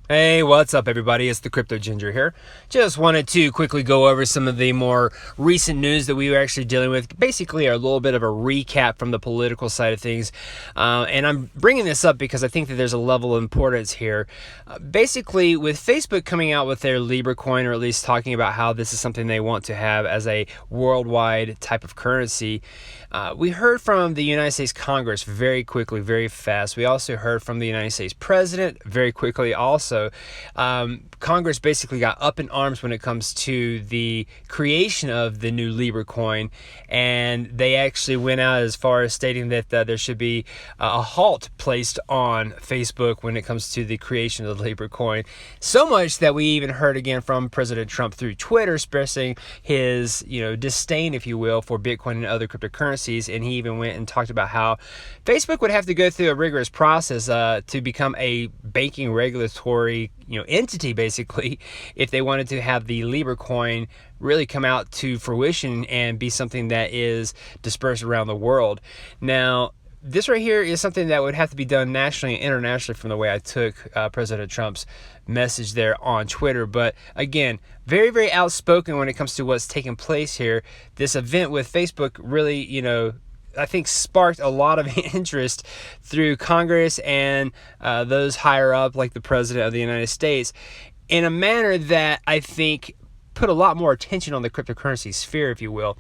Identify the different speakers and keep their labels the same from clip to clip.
Speaker 1: Hey, what's up, everybody? It's the Crypto Ginger here. Just wanted to quickly go over some of the more recent news that we were actually dealing with. Basically, a little bit of a recap from the political side of things. And I'm bringing this up because I think that there's a level of importance here. Basically, with Facebook coming out with their Libra coin, or at least talking about how this is something they want to have as a worldwide type of currency, we heard from the United States Congress very quickly, very fast. We also heard from the United States President very quickly also. Congress basically got up in arms when it comes to the creation of the new Libra coin, and they actually went out as far as stating that there should be a halt placed on Facebook when it comes to the creation of the Libra coin. So much that we even heard again from President Trump through Twitter expressing his, disdain, if you will, for Bitcoin and other cryptocurrencies, and he even went and talked about how Facebook would have to go through a rigorous process to become a banking regulatory entity, basically, if they wanted to have the Libra coin really come out to fruition and be something that is dispersed around the world. Now, this right here is something that would have to be done nationally and internationally from the way I took President Trump's message there on Twitter. But again, very, very outspoken when it comes to what's taking place here. This event with Facebook really, I think sparked a lot of interest through Congress and those higher up, like the President of the United States, in a manner that I think put a lot more attention on the cryptocurrency sphere, if you will.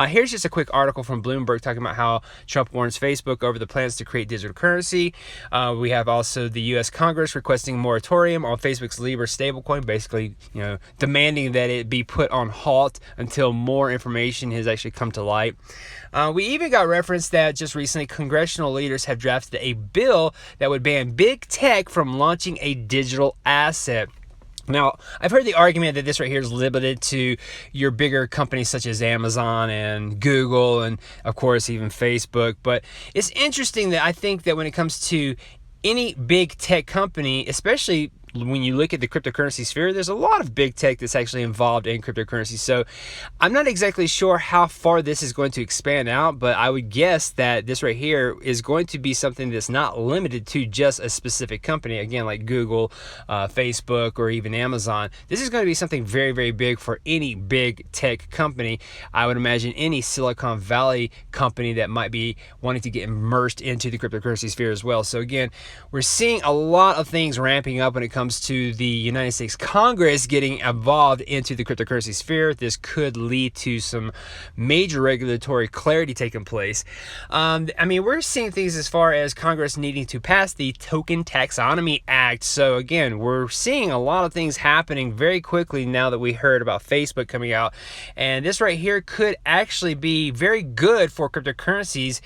Speaker 1: Here's just a quick article from Bloomberg talking about how Trump warns Facebook over the plans to create digital currency. We have also the U.S. Congress requesting a moratorium on Facebook's Libra stablecoin, basically, demanding that it be put on halt until more information has actually come to light. We even got reference that just recently congressional leaders have drafted a bill that would ban big tech from launching a digital asset. Now, I've heard the argument that this right here is limited to your bigger companies such as Amazon and Google and, of course, even Facebook. But it's interesting that I think that when it comes to any big tech company, especially when you look at the cryptocurrency sphere, there's a lot of big tech that's actually involved in cryptocurrency. So I'm not exactly sure how far this is going to expand out, but I would guess that this right here is going to be something that's not limited to just a specific company. Again, like Google, Facebook, or even Amazon. This is going to be something very, very big for any big tech company. I would imagine any Silicon Valley company that might be wanting to get immersed into the cryptocurrency sphere as well. So again, we're seeing a lot of things ramping up when it comes to the United States Congress getting involved into the cryptocurrency sphere. This could lead to some major regulatory clarity taking place. We're seeing things as far as Congress needing to pass the Token Taxonomy Act. So again, we're seeing a lot of things happening very quickly now that we heard about Facebook coming out. And this right here could actually be very good for cryptocurrencies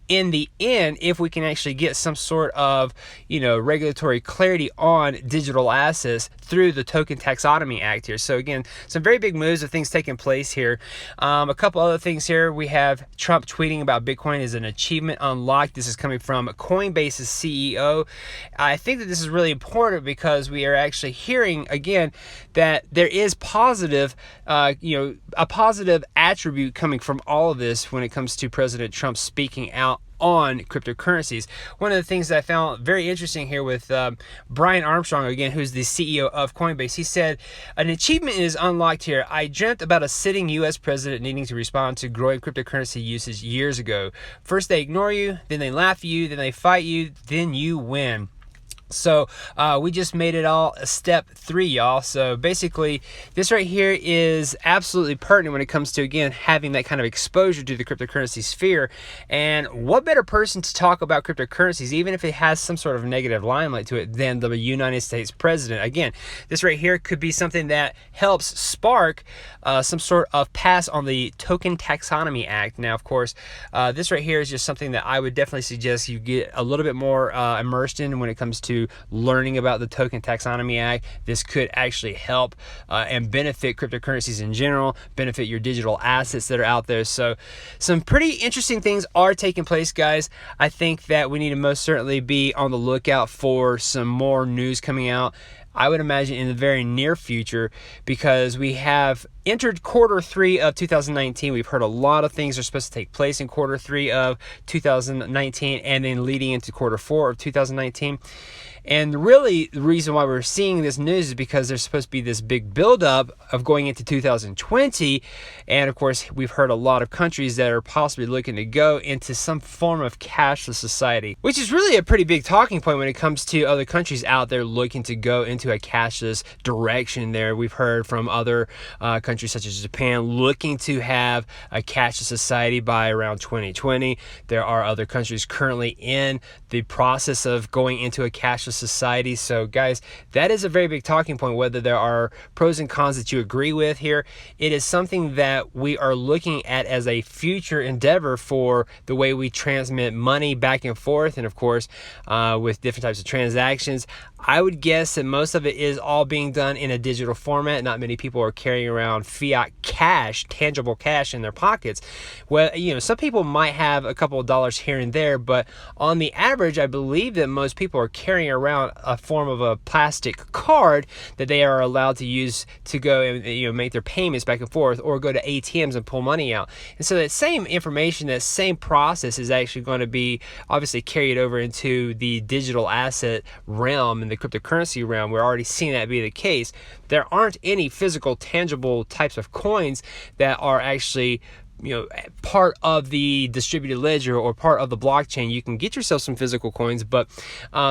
Speaker 1: in the end, if we can actually get some sort of, regulatory clarity on digital assets through the Token Taxonomy Act here. So again, some very big moves of things taking place here. A couple other things here. We have Trump tweeting about Bitcoin is an achievement unlocked. This is coming from Coinbase's CEO. I think that this is really important because we are actually hearing again that there is positive, a positive attribute coming from all of this when it comes to President Trump speaking out on cryptocurrencies. One of the things that I found very interesting here with Brian Armstrong, again, who's the CEO of Coinbase, he said, an achievement is unlocked here. I dreamt about a sitting U.S. president needing to respond to growing cryptocurrency usage years ago. First they ignore you, then they laugh at you, then they fight you, then you win. So we just made it all a step 3, y'all. So basically, this right here is absolutely pertinent when it comes to, again, having that kind of exposure to the cryptocurrency sphere. And what better person to talk about cryptocurrencies, even if it has some sort of negative limelight to it, than the United States president? Again, this right here could be something that helps spark some sort of pass on the Token Taxonomy Act. Now, of course, this right here is just something that I would definitely suggest you get a little bit more immersed in when it comes to learning about the Token Taxonomy Act. This could actually help and benefit cryptocurrencies in general, benefit your digital assets that are out there. So some pretty interesting things are taking place, guys. I think that we need to most certainly be on the lookout for some more news coming out. I would imagine in the very near future, because we have entered quarter 3 of 2019. We've heard a lot of things are supposed to take place in quarter 3 of 2019 and then leading into quarter 4 of 2019. And really, the reason why we're seeing this news is because there's supposed to be this big buildup of going into 2020. And of course, we've heard a lot of countries that are possibly looking to go into some form of cashless society, which is really a pretty big talking point when it comes to other countries out there looking to go into a cashless direction there. We've heard from other countries such as Japan looking to have a cashless society by around 2020. There are other countries currently in the process of going into a cashless society. So guys, that is a very big talking point, whether there are pros and cons that you agree with here. It is something that we are looking at as a future endeavor for the way we transmit money back and forth, and of course with different types of transactions. I would guess that most of it is all being done in a digital format. Not many people are carrying around fiat cash, tangible cash in their pockets. Well, you know, some people might have a couple of dollars here and there, but on the average, I believe that most people are carrying around a form of a plastic card that they are allowed to use to go and, you know, make their payments back and forth, or go to ATMs and pull money out. And so that same information, that same process is actually going to be obviously carried over into the digital asset realm and the cryptocurrency realm. We're already seeing that be the case. There aren't any physical, tangible types of coins that are actually, you know, part of the distributed ledger or part of the blockchain. You can get yourself some physical coins, but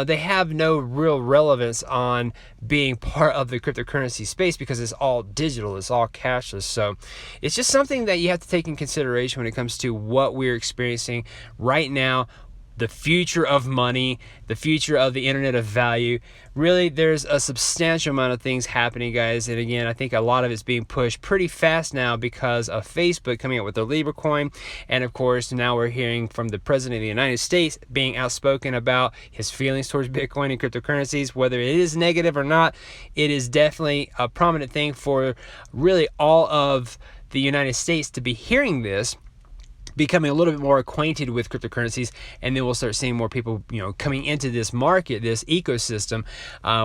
Speaker 1: they have no real relevance on being part of the cryptocurrency space because it's all digital, it's all cashless. So it's just something that you have to take in consideration when it comes to what we're experiencing right now. The future of money, the future of the internet of value. Really, there's a substantial amount of things happening, guys. And again, I think a lot of it's being pushed pretty fast now because of Facebook coming out with their Libra coin. And of course, now we're hearing from the President of the United States being outspoken about his feelings towards Bitcoin and cryptocurrencies. Whether it is negative or not, it is definitely a prominent thing for really all of the United States to be hearing this, becoming a little bit more acquainted with cryptocurrencies, and then we'll start seeing more people, you know, coming into this market, this ecosystem,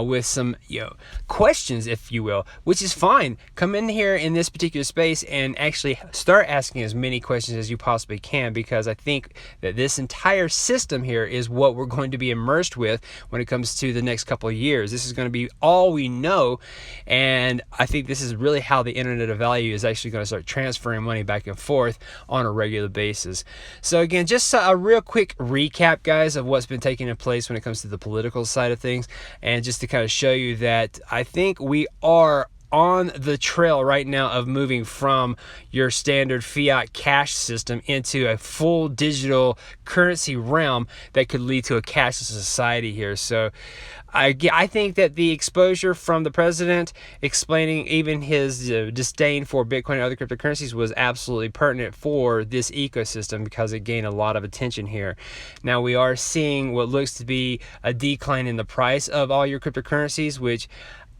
Speaker 1: with some, you know, questions, if you will, which is fine. Come in here in this particular space and actually start asking as many questions as you possibly can, because I think that this entire system here is what we're going to be immersed with when it comes to the next couple of years. This is going to be all we know, and I think this is really how the internet of value is actually going to start transferring money back and forth on a regular basis. So again, just a real quick recap, guys, of what's been taking place when it comes to the political side of things, and just to kind of show you that I think we are on the trail right now of moving from your standard fiat cash system into a full digital currency realm that could lead to a cashless society here. So I think that the exposure from the president explaining even his disdain for Bitcoin and other cryptocurrencies was absolutely pertinent for this ecosystem because it gained a lot of attention here. Now we are seeing what looks to be a decline in the price of all your cryptocurrencies, which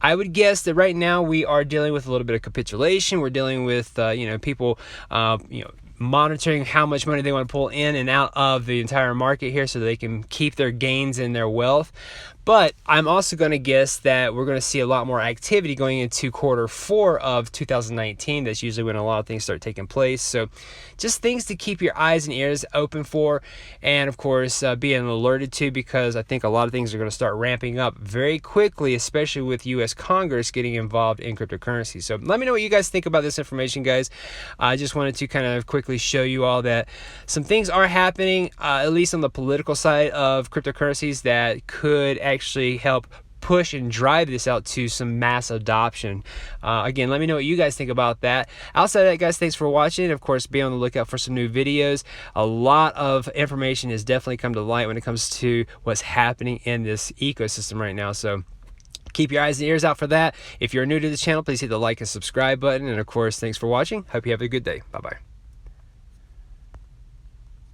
Speaker 1: I would guess that right now we are dealing with a little bit of capitulation. We're dealing with people monitoring how much money they want to pull in and out of the entire market here so they can keep their gains and their wealth. But I'm also going to guess that we're going to see a lot more activity going into Q4 of 2019. That's usually when a lot of things start taking place. So just things to keep your eyes and ears open for, and of course being alerted to, because I think a lot of things are going to start ramping up very quickly, especially with US Congress getting involved in cryptocurrency. So let me know what you guys think about this information, guys. I just wanted to kind of quickly show you all that some things are happening, at least on the political side of cryptocurrencies, that could actually help push and drive this out to some mass adoption. Again, let me know what you guys think about that. Outside of that, guys, thanks for watching. Of course, be on the lookout for some new videos. A lot of information has definitely come to light when it comes to what's happening in this ecosystem right now. So keep your eyes and ears out for that. If you're new to the channel, please hit the like and subscribe button. And of course, thanks for watching. Hope you have a good day. Bye-bye.